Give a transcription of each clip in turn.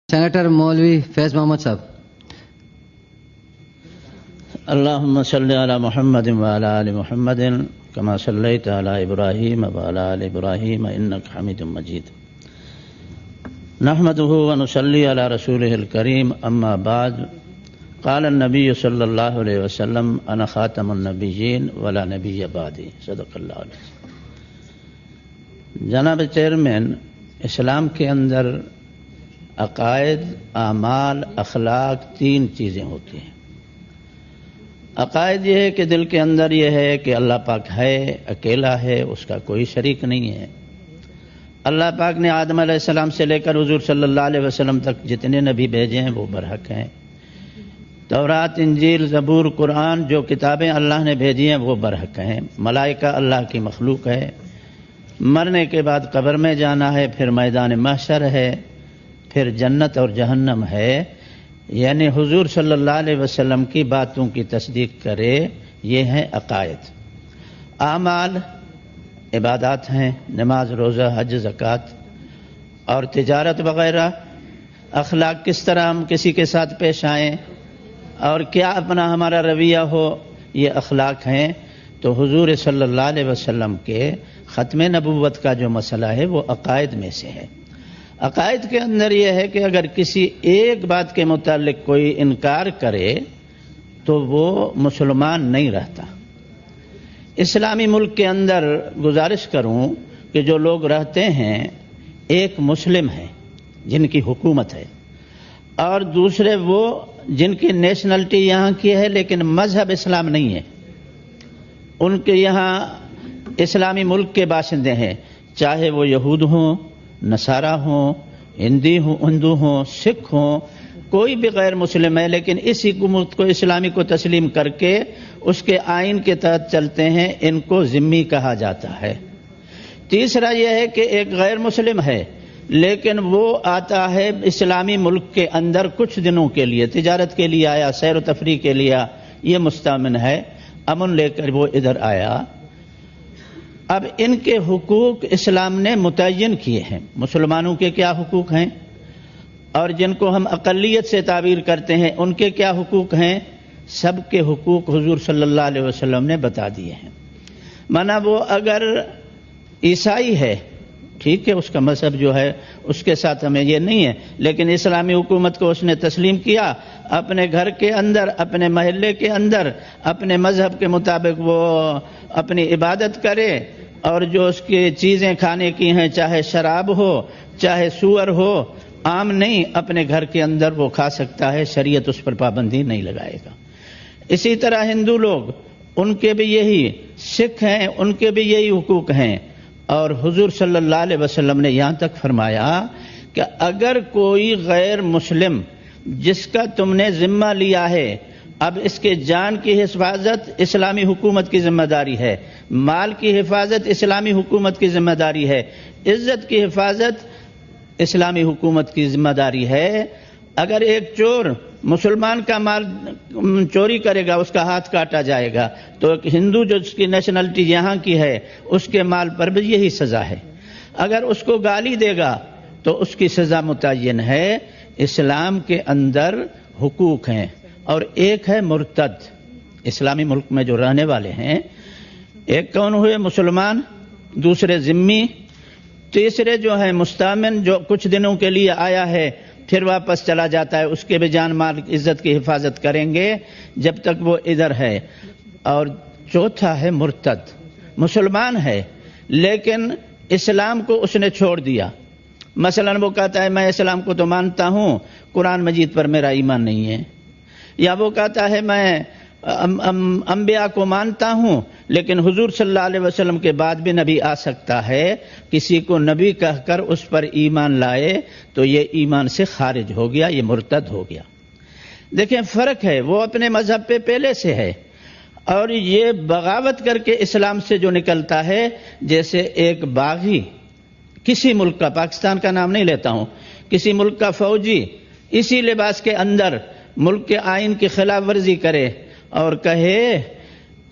Senator مولوی فیض محمد صاحب. اللهم صل على محمد وعلى آل محمد كما صليت على إبراهيم وعلى آل إبراهيم إنك حميد مجيد. نحمده ونصلي على رسوله الكريم. أما بعد، قال النبي صلى الله عليه وسلم: أنا خاتم النبيين ولا نبي بعدي. صدق اللہ علیہ. جناب چیئرمین، اسلام کے اندر عقائد، اعمال، اخلاق تین چیزیں ہوتی ہیں. عقائد یہ ہے کہ دل کے اندر یہ ہے کہ اللہ پاک ہے، اکیلا ہے، اس کا کوئی شریک نہیں ہے. اللہ پاک نے آدم علیہ السلام سے لے کر حضور صلی اللہ علیہ وسلم تک جتنے نبی بھیجے ہیں وہ برحق ہیں. تورات، انجیل، زبور، قرآن، جو کتابیں اللہ نے بھیجی ہیں وہ برحق ہیں. ملائکہ اللہ کی مخلوق ہے. مرنے کے بعد قبر میں جانا ہے، پھر میدان محشر ہے، پھر جنت اور جہنم ہے. یعنی حضور صلی اللہ علیہ وسلم کی باتوں کی تصدیق کرے، یہ ہیں عقائد. اعمال عبادات ہیں، نماز، روزہ، حج، زکوٰۃ اور تجارت وغیرہ. اخلاق کس طرح ہم کسی کے ساتھ پیش آئیں اور کیا اپنا ہمارا رویہ ہو، یہ اخلاق ہیں. تو حضور صلی اللہ علیہ وسلم کے ختم نبوت کا جو مسئلہ ہے وہ عقائد میں سے ہے. عقائد کے اندر یہ ہے کہ اگر کسی ایک بات کے متعلق کوئی انکار کرے تو وہ مسلمان نہیں رہتا. اسلامی ملک کے اندر گزارش کروں کہ جو لوگ رہتے ہیں، ایک مسلم ہیں جن کی حکومت ہے، اور دوسرے وہ جن کی نیشنلٹی یہاں کی ہے لیکن مذہب اسلام نہیں ہے. ان کے یہاں اسلامی ملک کے باشندے ہیں، چاہے وہ یہود ہوں، نصارہ ہوں، ہندو ہوں، سکھ ہوں، کوئی بھی غیر مسلم ہے، لیکن اس حکومت کو، اسلامی کو تسلیم کر کے اس کے آئین کے تحت چلتے ہیں. ان کو ذمی کہا جاتا ہے. تیسرا یہ ہے کہ ایک غیر مسلم ہے لیکن وہ آتا ہے اسلامی ملک کے اندر کچھ دنوں کے لیے، تجارت کے لیے آیا، سیر و تفریح کے لیے، یہ مستأمن ہے، امن لے کر وہ ادھر آیا. اب ان کے حقوق اسلام نے متعین کیے ہیں. مسلمانوں کے کیا حقوق ہیں اور جن کو ہم اقلیت سے تعبیر کرتے ہیں ان کے کیا حقوق ہیں، سب کے حقوق حضور صلی اللہ علیہ وسلم نے بتا دیے ہیں. مانا وہ اگر عیسائی ہے، ٹھیک ہے، اس کا مذہب جو ہے اس کے ساتھ ہمیں یہ نہیں ہے، لیکن اسلامی حکومت کو اس نے تسلیم کیا. اپنے گھر کے اندر، اپنے محلے کے اندر اپنے مذہب کے مطابق وہ اپنی عبادت کرے، اور جو اس کی چیزیں کھانے کی ہیں، چاہے شراب ہو، چاہے سور ہو، عام نہیں، اپنے گھر کے اندر وہ کھا سکتا ہے، شریعت اس پر پابندی نہیں لگائے گا. اسی طرح ہندو لوگ، ان کے بھی یہی، سکھ ہیں ان کے بھی یہی حقوق ہیں. اور حضور صلی اللہ علیہ وسلم نے یہاں تک فرمایا کہ اگر کوئی غیر مسلم جس کا تم نے ذمہ لیا ہے، اب اس کے جان کی حفاظت اسلامی حکومت کی ذمہ داری ہے، مال کی حفاظت اسلامی حکومت کی ذمہ داری ہے، عزت کی حفاظت اسلامی حکومت کی ذمہ داری ہے. اگر ایک چور مسلمان کا مال چوری کرے گا اس کا ہاتھ کاٹا جائے گا، تو ایک ہندو جو اس کی نیشنلٹی یہاں کی ہے اس کے مال پر بھی یہی سزا ہے. اگر اس کو گالی دے گا تو اس کی سزا متعین ہے. اسلام کے اندر حقوق ہیں. اور ایک ہے مرتد، اسلامی ملک میں جو رہنے والے ہیں. ایک کون ہوئے؟ مسلمان، دوسرے ذمی، تیسرے جو ہے مستأمن، جو کچھ دنوں کے لیے آیا ہے پھر واپس چلا جاتا ہے، اس کے بھی جان مال عزت کی حفاظت کریں گے جب تک وہ ادھر ہے. اور چوتھا ہے مرتد، مسلمان ہے لیکن اسلام کو اس نے چھوڑ دیا. مثلا وہ کہتا ہے میں اسلام کو تو مانتا ہوں، قرآن مجید پر میرا ایمان نہیں ہے. یا وہ کہتا ہے میں انبیاء کو مانتا ہوں لیکن حضور صلی اللہ علیہ وسلم کے بعد بھی نبی آ سکتا ہے، کسی کو نبی کہہ کر اس پر ایمان لائے تو یہ ایمان سے خارج ہو گیا، یہ مرتد ہو گیا. دیکھیں فرق ہے، وہ اپنے مذہب پہ پہلے سے ہے، اور یہ بغاوت کر کے اسلام سے جو نکلتا ہے، جیسے ایک باغی کسی ملک کا، پاکستان کا نام نہیں لیتا ہوں، کسی ملک کا فوجی اسی لباس کے اندر ملک کے آئین کی خلاف ورزی کرے اور کہے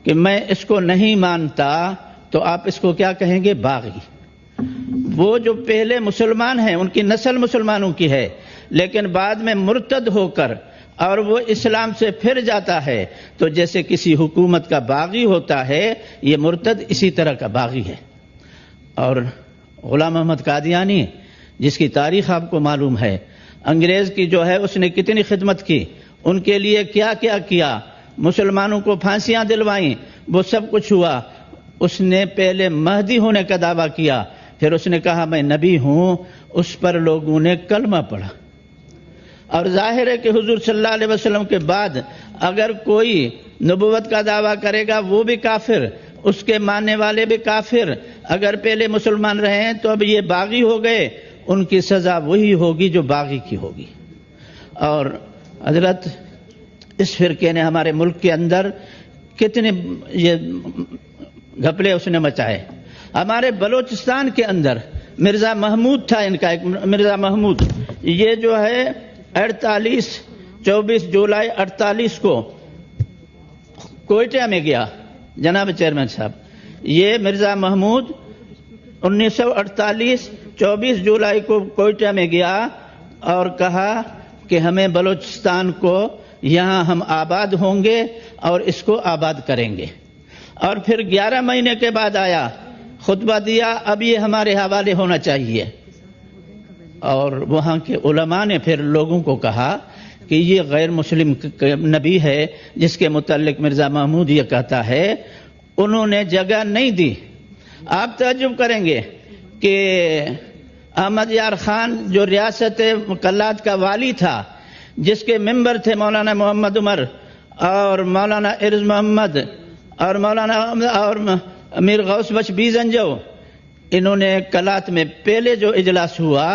کہ میں اس کو نہیں مانتا، تو آپ اس کو کیا کہیں گے؟ باغی. وہ جو پہلے مسلمان ہیں ان کی نسل مسلمانوں کی ہے، لیکن بعد میں مرتد ہو کر اور وہ اسلام سے پھر جاتا ہے تو جیسے کسی حکومت کا باغی ہوتا ہے، یہ مرتد اسی طرح کا باغی ہے۔ اور غلام محمد قادیانی جس کی تاریخ آپ کو معلوم ہے، انگریز کی جو ہے اس نے کتنی خدمت کی، ان کے لیے کیا کیا کیا، مسلمانوں کو پھانسیاں دلوائیں، وہ سب کچھ ہوا۔ اس نے پہلے مہدی ہونے کا دعویٰ کیا، پھر اس نے کہا میں نبی ہوں، اس پر لوگوں نے کلمہ پڑھا۔ اور ظاہر ہے کہ حضور صلی اللہ علیہ وسلم کے بعد اگر کوئی نبوت کا دعویٰ کرے گا وہ بھی کافر، اس کے ماننے والے بھی کافر۔ اگر پہلے مسلمان رہے ہیں تو اب یہ باغی ہو گئے، ان کی سزا وہی ہوگی جو باغی کی ہوگی۔ اور حضرت اس فرقے نے ہمارے ملک کے اندر کتنے یہ گھپلے اس نے مچائے۔ ہمارے بلوچستان کے اندر مرزا محمود تھا، ان کا ایک مرزا محمود، یہ جو ہے 24 جولائی 48 کو کوئٹہ میں گیا۔ جناب چیئرمین صاحب، یہ مرزا محمود 1948 24 جولائی کو کوئٹہ میں گیا اور کہا کہ ہمیں بلوچستان کو یہاں ہم آباد ہوں گے اور اس کو آباد کریں گے۔ اور پھر 11 مہینے کے بعد آیا، خطبہ دیا، اب یہ ہمارے حوالے ہونا چاہیے۔ اور وہاں کے علماء نے پھر لوگوں کو کہا کہ یہ غیر مسلم نبی ہے جس کے متعلق مرزا محمود یہ کہتا ہے، انہوں نے جگہ نہیں دی۔ آپ تعجب کریں گے کہ احمد یار خان جو ریاست مکلات کا والی تھا، جس کے ممبر تھے مولانا محمد عمر اور مولانا ارز محمد اور مولانا اور امیر غوث بخش بیزنجو، انہوں نے کلات میں پہلے جو اجلاس ہوا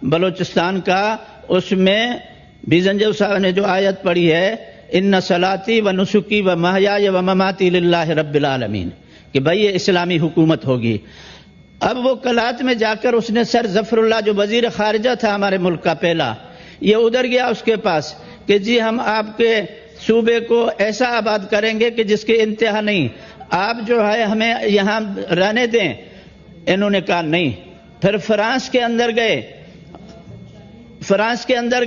بلوچستان کا، اس میں بیزنجو صاحب نے جو آیت پڑھی ہے ان صلاتی و نسکی و محیای و مماتی للہ رب العالمین، کہ بھئی یہ اسلامی حکومت ہوگی۔ اب وہ کلات میں جا کر اس نے سر ظفر اللہ جو وزیر خارجہ تھا ہمارے ملک کا پہلا، یہ ادھر گیا اس کے پاس کہ جی ہم آپ کے صوبے کو ایسا آباد کریں گے کہ جس کی انتہا نہیں، آپ جو ہے ہمیں یہاں رہنے دیں۔ انہوں نے کہا نہیں۔ پھر فرانس کے اندر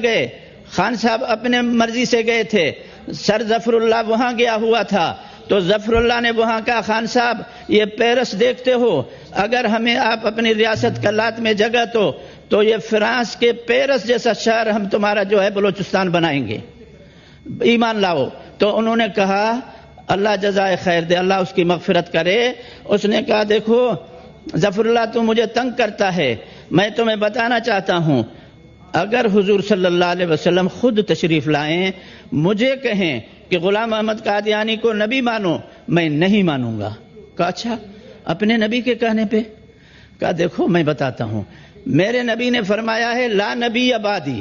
گئے، خان صاحب اپنے مرضی سے گئے تھے، سر ظفر اللہ وہاں گیا ہوا تھا، تو ظفر اللہ نے وہاں کہا خان صاحب یہ پیرس دیکھتے ہو، اگر ہمیں آپ اپنی ریاست کلات میں جگہ تو یہ فرانس کے پیرس جیسا شہر ہم تمہارا جو ہے بلوچستان بنائیں گے، ایمان لاؤ۔ تو انہوں نے کہا اللہ جزائے خیر دے، اللہ اس کی مغفرت کرے۔ اس نے کہا دیکھو ظفر اللہ تو مجھے تنگ کرتا ہے، میں تمہیں بتانا چاہتا ہوں اگر حضور صلی اللہ علیہ وسلم خود تشریف لائیں، مجھے کہیں کہ غلام محمد قادیانی کو نبی مانو، میں نہیں مانوں گا۔ کہا اچھا، اپنے نبی کے کہنے پہ؟ کہا دیکھو میں بتاتا ہوں، میرے نبی نے فرمایا ہے لا نبی بعدی،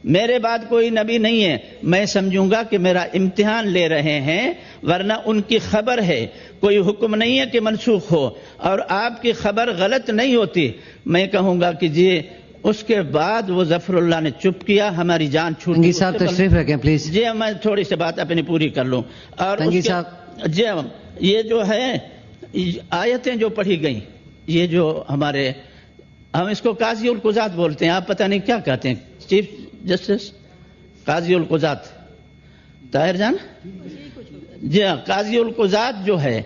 میرے بعد کوئی نبی نہیں ہے، میں سمجھوں گا کہ میرا امتحان لے رہے ہیں، ورنہ ان کی خبر ہے، کوئی حکم نہیں ہے کہ منسوخ ہو، اور آپ کی خبر غلط نہیں ہوتی، میں کہوں گا کہ جی۔ اس کے بعد وہ ظفر اللہ نے چپ کیا، ہماری جان چھوٹ گئی۔ تنگی صاحب تشریف رکھیں پلیز۔ جی میں تھوڑی سی بات اپنی پوری کر لوں۔ اور تنگی صاحب جی یہ جو ہے آیتیں جو پڑھی گئیں، یہ جو ہمارے ہم اس کو قاضی القضات بولتے ہیں، آپ پتہ نہیں کیا کہتے ہیں، چیف جسٹس قاضی القضات طاہر جان، جی ہاں، قاضی القضات جو ہے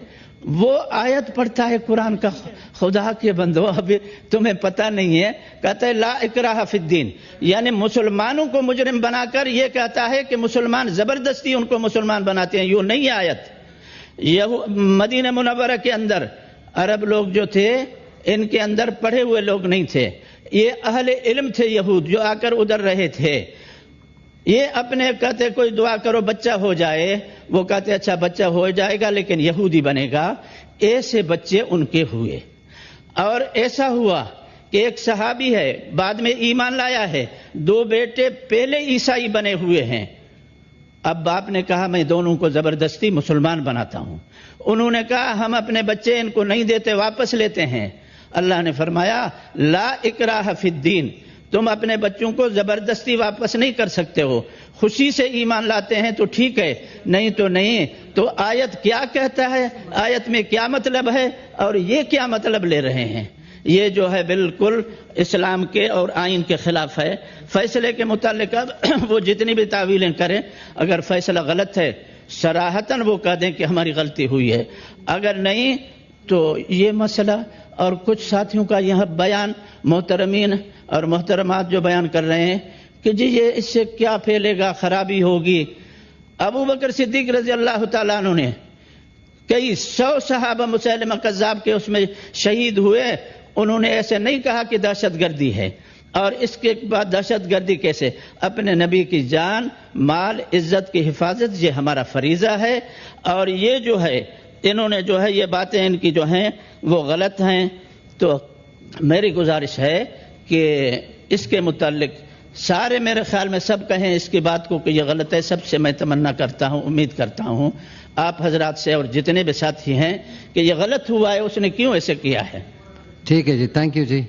وہ آیت پڑھتا ہے قرآن کا، خدا کے بندو ابھی تمہیں پتہ نہیں ہے، کہتا ہے لا اکراہ فی الدین، یعنی مسلمانوں کو مجرم بنا کر یہ کہتا ہے کہ مسلمان زبردستی ان کو مسلمان بناتے ہیں، یوں نہیں آیت۔ مدینہ منورہ کے اندر عرب لوگ جو تھے ان کے اندر پڑھے ہوئے لوگ نہیں تھے، یہ اہل علم تھے یہود جو آ کر ادھر رہے تھے، یہ اپنے کہتے کوئی دعا کرو بچہ ہو جائے، وہ کہتے اچھا بچہ ہو جائے گا لیکن یہودی بنے گا، ایسے بچے ان کے ہوئے۔ اور ایسا ہوا کہ ایک صحابی ہے بعد میں ایمان لایا ہے، 2 بیٹے پہلے عیسائی بنے ہوئے ہیں، اب باپ نے کہا میں دونوں کو زبردستی مسلمان بناتا ہوں، انہوں نے کہا ہم اپنے بچے ان کو نہیں دیتے، واپس لیتے ہیں۔ اللہ نے فرمایا لا اکراہ فی الدین، تم اپنے بچوں کو زبردستی واپس نہیں کر سکتے ہو، خوشی سے ایمان لاتے ہیں تو ٹھیک ہے، نہیں تو نہیں۔ تو آیت کیا کہتا ہے، آیت میں کیا مطلب ہے اور یہ کیا مطلب لے رہے ہیں، یہ جو ہے بالکل اسلام کے اور آئین کے خلاف ہے. فیصلے کے متعلق اب وہ جتنی بھی تعویلیں کریں، اگر فیصلہ غلط ہے صراحتاً وہ کہہ دیں کہ ہماری غلطی ہوئی ہے، اگر نہیں تو یہ مسئلہ اور کچھ ساتھیوں کا یہاں بیان محترمین اور محترمات جو بیان کر رہے ہیں کہ جی یہ اس سے کیا پھیلے گا، خرابی ہوگی. ابو بکر صدیق رضی اللہ تعالیٰ عنہ نے کئی 100 صحابہ مسیلمہ کذاب کے اس میں شہید ہوئے، انہوں نے ایسے نہیں کہا کہ دہشت گردی ہے. اور اس کے بعد دہشت گردی کیسے؟ اپنے نبی کی جان، مال، عزت کی حفاظت یہ ہمارا فریضہ ہے. اور یہ جو ہے انہوں نے جو ہے یہ باتیں ان کی جو ہیں وہ غلط ہیں. تو میری گزارش ہے کہ اس کے متعلق سارے میرے خیال میں سب کہیں اس کی بات کو کہ یہ غلط ہے. سب سے میں تمنا کرتا ہوں، امید کرتا ہوں آپ حضرات سے اور جتنے بھی ساتھی ہیں کہ یہ غلط ہوا ہے، اس نے کیوں ایسے کیا ہے. ٹھیک ہے جی، تھینک یو جی.